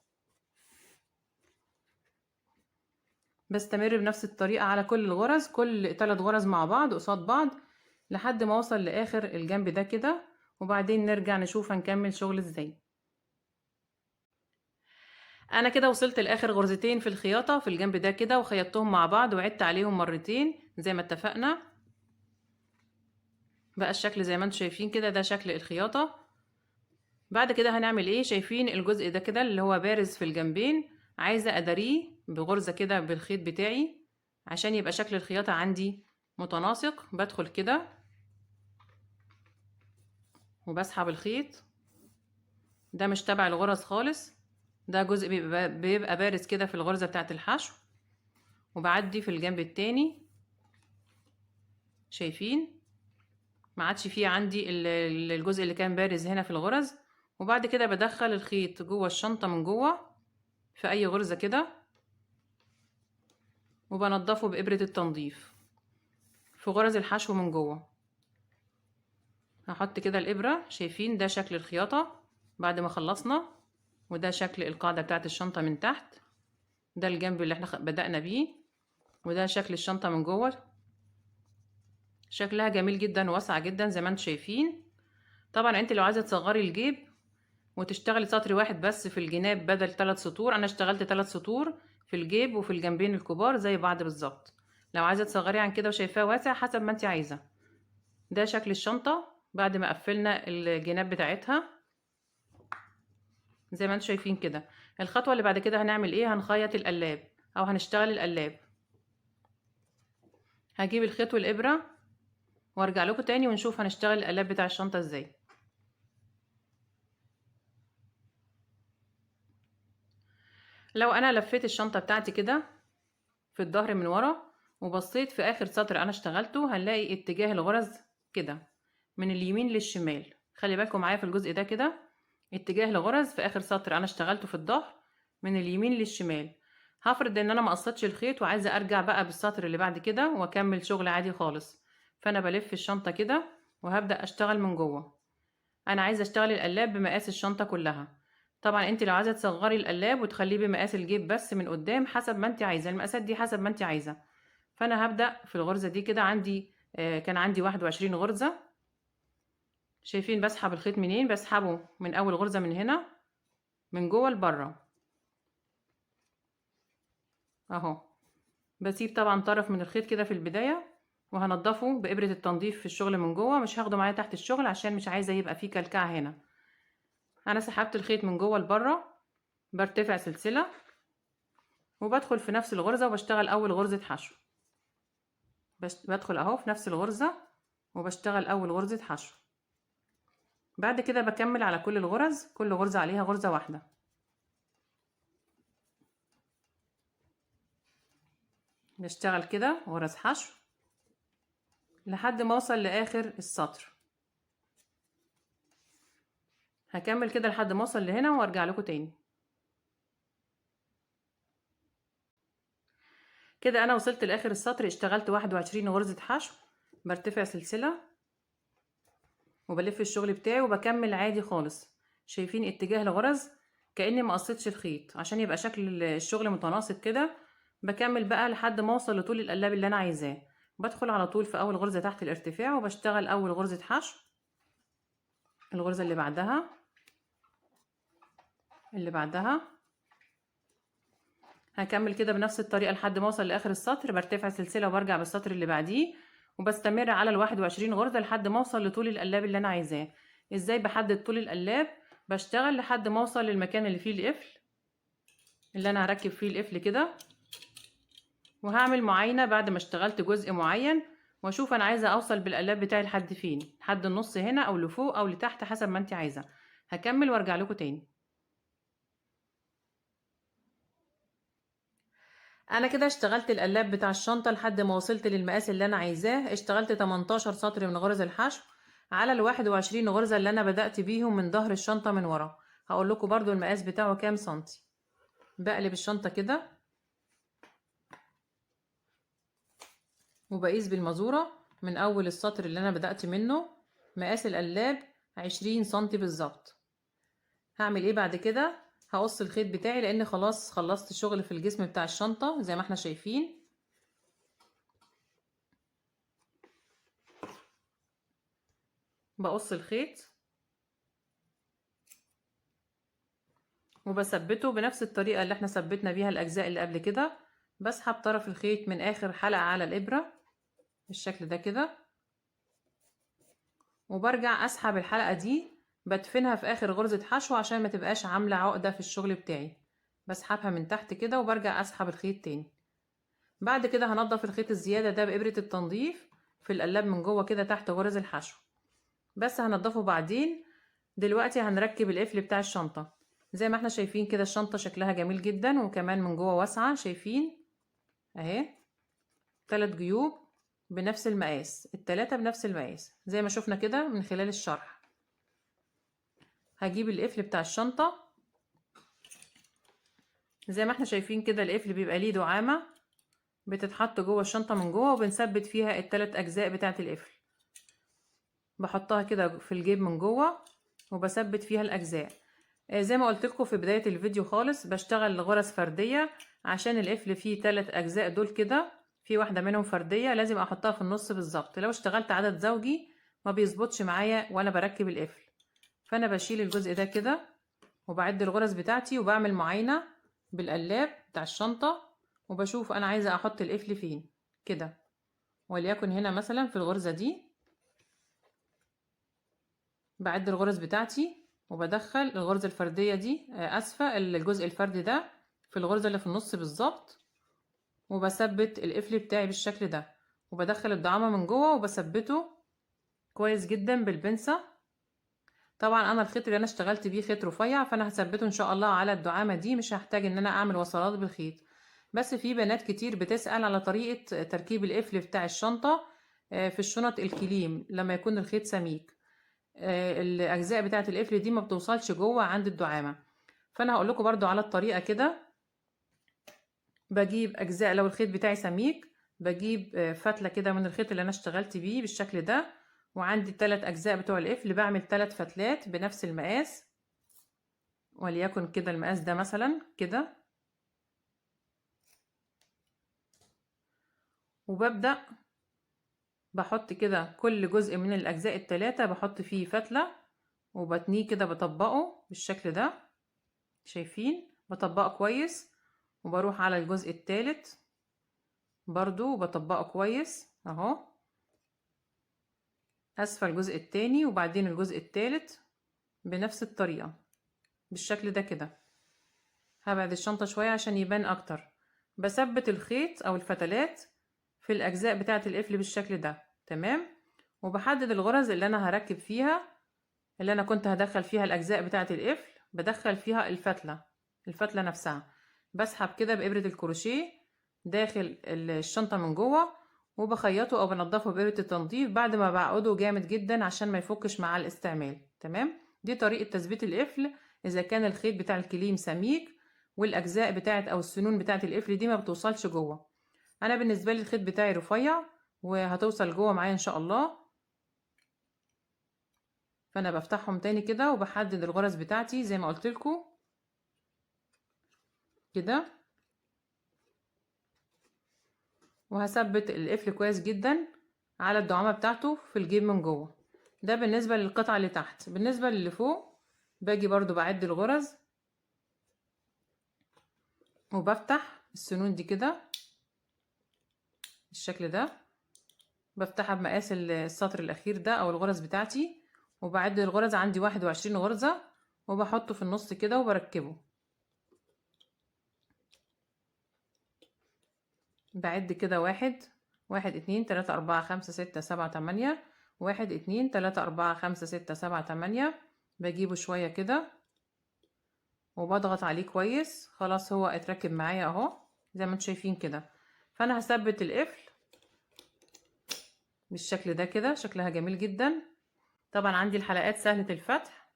بستمر بنفس الطريقة على كل الغرز، كل 3 غرز مع بعض قصاد بعض لحد ما اوصل لاخر الجنب ده كده، وبعدين نرجع نشوف هنكمل شغل ازاي. انا كده وصلت لاخر غرزتين في الخياطة في الجنب ده كده، وخيطتهم مع بعض وعدت عليهم مرتين زي ما اتفقنا. بقى الشكل زي ما انتم شايفين كده، ده شكل الخياطة. بعد كده هنعمل ايه؟ شايفين الجزء ده كده اللي هو بارز في الجنبين، عايزة اداريه بغرزة كده بالخيط بتاعي عشان يبقى شكل الخياطة عندي متناسق. بدخل كده وبسحب الخيط، ده مش تبع الغرز خالص، ده جزء بيبقى بارز كده في الغرزة بتاعة الحشو، وبعدي في الجنب التاني. شايفين ما عادش فيه عندي الجزء اللي كان بارز هنا في الغرز. وبعد كده بدخل الخيط جوه الشنطة من جوه في اي غرزة كده، وبنضفه بإبرة التنظيف في غرز الحشو من جوه. هحط كده الإبرة. شايفين ده شكل الخياطة بعد ما خلصنا، وده شكل القاعدة بتاعة الشنطة من تحت، ده الجنب اللي احنا بدأنا بيه، وده شكل الشنطة من جوه. شكلها جميل جدا وواسعة جدا زي ما انتم شايفين. طبعا انت لو عايزة تصغري الجيب وتشتغلي سطر واحد بس في الجناب بدل 3 سطور، انا اشتغلت 3 سطور في الجيب وفي الجنبين الكبار زي بعض بالظبط. لو عايزة تصغري عن كده وشايفاه واسع حسب ما انت عايزة. ده شكل الشنطة بعد ما قفلنا الجناب بتاعتها زي ما انتم شايفين كده. الخطوة اللي بعد كده هنعمل ايه؟ هنخيط القلاب او هنشتغل القلاب. هجيب الخيط والإبرة وارجع لكم تاني ونشوف هنشتغل القلاب بتاع الشنطة ازاي. لو انا لفيت الشنطة بتاعتي كده في الظهر من ورا وبصيت في اخر سطر انا اشتغلته، هنلاقي اتجاه الغرز كده من اليمين للشمال. خلي بالكم معايا في الجزء ده كده، اتجاه الغرز في اخر سطر انا اشتغلته في الظهر من اليمين للشمال. هفرض ان انا ما قصيتش الخيط وعايزه ارجع بقى بالسطر اللي بعد كده واكمل شغل عادي خالص، فانا بلف الشنطه كده وهبدا اشتغل من جوه. انا عايزه اشتغل القلاب بمقاس الشنطه كلها. طبعا انت لو عايزه تصغري القلاب وتخليه بمقاس الجيب بس من قدام حسب ما انت عايزه، المقاسات دي حسب ما انت عايزه. فانا هبدا في الغرزه دي كده. عندي كان عندي 21 غرزه. شايفين بسحب الخيط منين؟ بسحبه من اول غرزه من هنا من جوه لبره اهو. بسيب طبعا طرف من الخيط كده في البدايه وهنضفه بإبرة التنظيف في الشغل من جوه، مش هاخده معايا تحت الشغل عشان مش عايزه يبقى فيه كلكعه هنا. انا سحبت الخيط من جوه لبره، برتفع سلسله وبدخل في نفس الغرزة وبشتغل أول غرزة حشو. بدخل أهو في نفس الغرزة وبشتغل أول غرزة حشو. بعد كده بكمل على كل الغرز، كل غرزة عليها غرزة واحدة. نشتغل كده غرز حشو لحد ما أوصل لآخر السطر. هكمل كده لحد ما أوصل لهنا وأرجع لكم تاني. كده أنا وصلت لآخر السطر، اشتغلت 21 غرزة حشو. برتفع سلسلة وبلف الشغل بتاعي وبكمل عادي خالص. شايفين اتجاه الغرز كأني ما قصيتش الخيط عشان يبقى شكل الشغل متناسق كده. بكمل بقى لحد ما اوصل لطول القلاب اللي انا عايزاه. بدخل على طول في اول غرزة تحت الارتفاع وبشتغل اول غرزة حشو. الغرزة اللي بعدها اللي بعدها هكمل كده بنفس الطريقة لحد ما اوصل لاخر السطر، برتفع سلسلة وبرجع بالسطر اللي بعديه، وبستمر على ال21 غرزة لحد ما اوصل لطول القلاب اللي انا عايزاه. ازاي بحدد طول القلاب؟ بشتغل لحد ما اوصل للمكان اللي فيه القفل، اللي انا هركب فيه القفل كده، وهعمل معاينة بعد ما اشتغلت جزء معين، واشوف انا عايزة اوصل بالقلاب بتاعي لحد فين، لحد النص هنا او لفوق او لتحت حسب ما انت عايزة. هكمل وارجع لكم تاني. انا كده اشتغلت القلاب بتاع الشنطة لحد ما وصلت للمقاس اللي انا عايزاه. اشتغلت 18 سطر من غرز الحشو على ال21 غرزة اللي انا بدأت بيهم من ظهر الشنطة من ورا. هقول لكم برضو المقاس بتاعه كام سنتي. بقلب الشنطة كده وبقيس بالمزورة من اول السطر اللي انا بدأت منه. مقاس القلاب 20 سنتي بالظبط. هعمل ايه بعد كده؟ هقص الخيط بتاعي لان خلاص خلصت شغل في الجسم بتاع الشنطة زي ما احنا شايفين. بقص الخيط وبثبته بنفس الطريقة اللي احنا ثبتنا بيها الأجزاء اللي قبل كده. بسحب طرف الخيط من آخر حلقة على الإبرة بالشكل ده كده، وبرجع أسحب الحلقة دي بدفنها في آخر غرزة حشو عشان ما تبقاش عاملة عقدة في الشغل بتاعي. بسحبها من تحت كده وبرجع أسحب الخيط تاني. بعد كده هنضف الخيط الزيادة ده بإبرة التنظيف في القلاب من جوه كده تحت غرز الحشو، بس هنضفه بعدين. دلوقتي هنركب القفل بتاع الشنطة. زي ما احنا شايفين كده الشنطة شكلها جميل جدا، وكمان من جوه واسعة. شايفين اهي 3 جيوب بنفس المقاس، التلاتة بنفس المقاس زي ما شفنا كده من خلال الشرح. هجيب القفل بتاع الشنطة زي ما احنا شايفين كده. القفل بيبقى ليه دعامة بتتحط جوه الشنطة من جوه، وبنثبت فيها ال3 أجزاء بتاعة القفل. بحطها كده في الجيب من جوه وبثبت فيها الأجزاء. زي ما قلت لكم في بداية الفيديو خالص، بشتغل غرز فردية عشان القفل فيه 3 أجزاء دول كده، في واحدة منهم فردية لازم احطها في النص بالظبط. لو اشتغلت عدد زوجي ما بيظبطش معايا وانا بركب القفل. فانا بشيل الجزء ده كده وبعد الغرز بتاعتي وبعمل معاينة بالقلاب بتاع الشنطة، وبشوف انا عايزة احط القفل فين كده. وليكن هنا مثلا في الغرزة دي بعد الغرز بتاعتي وبدخل الغرزة الفردية دي، اسفة، الجزء الفردي ده في الغرزة اللي في النص بالظبط، وبثبت القفل بتاعي بالشكل ده، وبدخل الدعامة من جوه وبثبته كويس جدا بالبنسة. طبعا انا الخيط اللي انا اشتغلت بيه خيط رفيع، فانا هثبته ان شاء الله على الدعامة دي، مش هحتاج ان انا اعمل وصلات بالخيط. بس في بنات كتير بتسأل على طريقة تركيب القفل بتاع الشنطة في الشنط الكليم لما يكون الخيط سميك. الاجزاء بتاعه القفل دي ما بتوصلش جوه عند الدعامه. فانا هقول لكم برضو على الطريقه كده. بجيب اجزاء لو الخيط بتاعي سميك، بجيب فتله كده من الخيط اللي انا اشتغلت بيه بالشكل ده، وعندي ال3 اجزاء بتوع القفل بعمل 3 فتلات بنفس المقاس. وليكن كده المقاس ده مثلا كده، وببدأ بحط كده كل جزء من الاجزاء ال3 بحط فيه فتله وبتنيه كده بطبقه بالشكل ده. شايفين بطبقه كويس، وبروح على الجزء الثالث برضو بطبقه كويس اهو، اسفل الجزء التاني وبعدين الجزء الثالث بنفس الطريقة بالشكل ده كده. هبعد الشنطة شوية عشان يبان اكتر. بثبت الخيط او الفتلات في الاجزاء بتاعة القفل بالشكل ده تمام، وبحدد الغرز اللي انا هركب فيها، اللي انا كنت هدخل فيها الاجزاء بتاعة القفل بدخل فيها الفتلة نفسها. بسحب كده بإبرة الكروشيه داخل الشنطة من جوه، وبخيطه او بنضفه بإبرة التنظيف بعد ما بعقده جامد جدا عشان ما يفكش مع الاستعمال. تمام، دي طريقة تثبيت القفل اذا كان الخيط بتاع الكليم سميك والاجزاء بتاعة او السنون بتاعة القفل دي ما بتوصلش جوه. انا بالنسبة لي الخيط بتاعي رفيع وهتوصل جوه معايا ان شاء الله. فانا بفتحهم تاني كده وبحدد الغرز بتاعتي زي ما قلت لكم كده، وهثبت القفل كويس جدا على الدعامة بتاعته في الجيب من جوه. ده بالنسبة للقطعة اللي تحت. بالنسبة للي فوق باجي برضو بعد الغرز وبفتح السنون دي كده بالشكل ده، بفتحها بمقاس السطر الاخير ده او الغرز بتاعتي، وبعد الغرز عندي 21 غرزة، وبحطه في النص كده وبركبه. بعد كده 1 2 3 4 5 6 7 8، 1 2 3 4 5 6 7 8. بجيبه شوية كده وبضغط عليه كويس، خلاص هو اتركب معايا اهو زي ما انتم شايفين كده. فانا هثبت القفل بالشكل ده كده، شكلها جميل جدا. طبعا عندي الحلقات سهلة الفتح،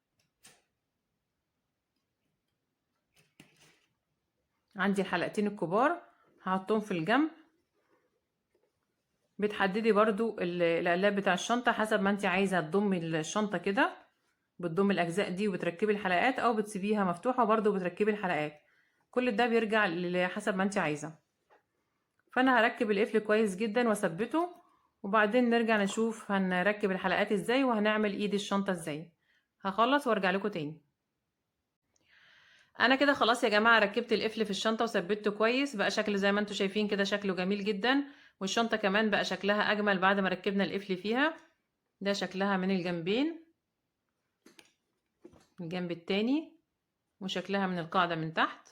عندي الحلقتين الكبار هحطهم في الجنب. بتحددي برضو القلاب بتاع الشنطة حسب ما انت عايزة تضمي الشنطة كده، بتضمي الاجزاء دي وبتركبي الحلقات، او بتسيبيها مفتوحة برضو بتركبي الحلقات. كل ده بيرجع حسب ما انت عايزة. فانا هركب القفل كويس جدا واثبته، وبعدين نرجع نشوف هنركب الحلقات ازاي وهنعمل ايد الشنطة ازاي. هخلص وارجع لكم تاني. انا كده خلاص يا جماعة ركبت القفل في الشنطة وثبته كويس، بقى شكل زي ما انتم شايفين كده، شكله جميل جدا. والشنطة كمان بقى شكلها اجمل بعد ما ركبنا القفل فيها. ده شكلها من الجنبين، الجنب التاني، وشكلها من القاعدة من تحت.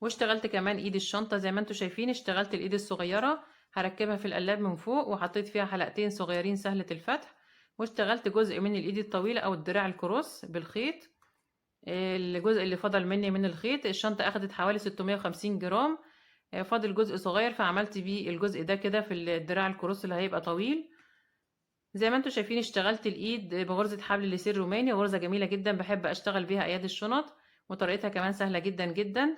واشتغلت كمان ايد الشنطة زي ما انتم شايفين، اشتغلت الايد الصغيرة هركبها في القلاب من فوق، وحطيت فيها حلقتين صغيرين سهلة الفتح. واشتغلت جزء من الايد الطويلة او الدراع الكروس بالخيط. الجزء اللي فضل مني من الخيط، الشنطة اخدت حوالي 650 جرام، فاضل جزء صغير فعملت بيه الجزء ده كده في الدراع الكروس اللي هيبقى طويل. زي ما انتم شايفين اشتغلت الايد بغرزة حبل الليسير روماني، غرزة جميلة جدا بحب اشتغل بيها اياد الشنط، وطريقتها كمان سهلة جدا جدا.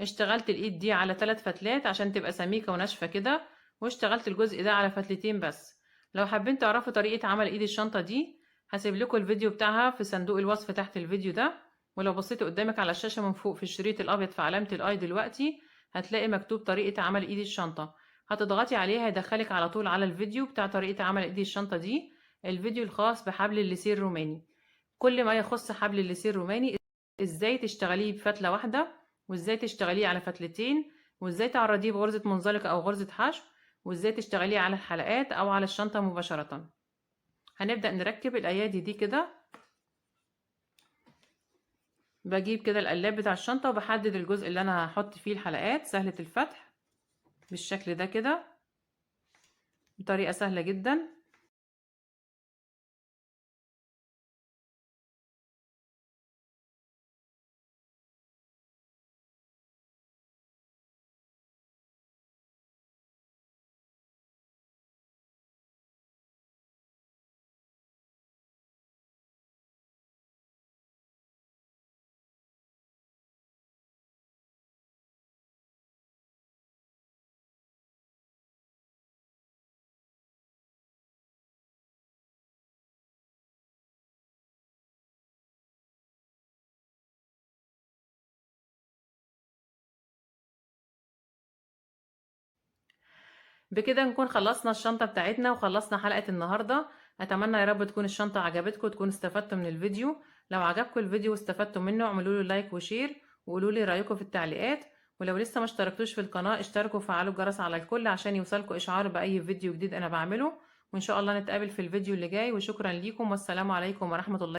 اشتغلت الايد دي على 3 فتلات عشان تبقى سميكة وناشفة كده، واشتغلت الجزء ده على فتلتين بس. لو حابين تعرفوا طريقة عمل ايد الشنطة دي هسيب لكم الفيديو بتاعها في صندوق الوصف تحت الفيديو ده. ولو بصيتوا قدامك على الشاشة من فوق في الشريط الابيض في علامة الاي دلوقتي هتلاقي مكتوب طريقة عمل ايد الشنطة، هتضغطي عليها هيدخلك على طول على الفيديو بتاع طريقة عمل ايد الشنطة دي، الفيديو الخاص بحبل الليسير الروماني. كل ما يخص حبل الليسير الروماني، ازاي تشتغليه بفتلة واحدة، وازاي تشتغليه على فتلتين، وازاي تعرضيه بغرزة منزلقة او غرزة حشو، وازاي تشتغليه على الحلقات او على الشنطة مباشرة. هنبدأ نركب الايادي دي كده. بجيب كده القلاب بتاع الشنطة وبحدد الجزء اللي انا هحط فيه الحلقات سهلة الفتح بالشكل ده كده، بطريقة سهلة جدا. بكده نكون خلصنا الشنطة بتاعتنا وخلصنا حلقة النهاردة. اتمنى يا رب تكون الشنطة عجبتكم وتكونوا استفدتوا من الفيديو. لو عجبكم الفيديو واستفدتوا منه اعملوا له لايك وشير، وقولوا لي رأيكم في التعليقات. ولو لسه ما اشتركتوش في القناة اشتركوا وفعلوا الجرس على الكل عشان يوصلكوا اشعار بأي فيديو جديد انا بعمله. وان شاء الله نتقابل في الفيديو اللي جاي، وشكرا ليكم والسلام عليكم ورحمة الله.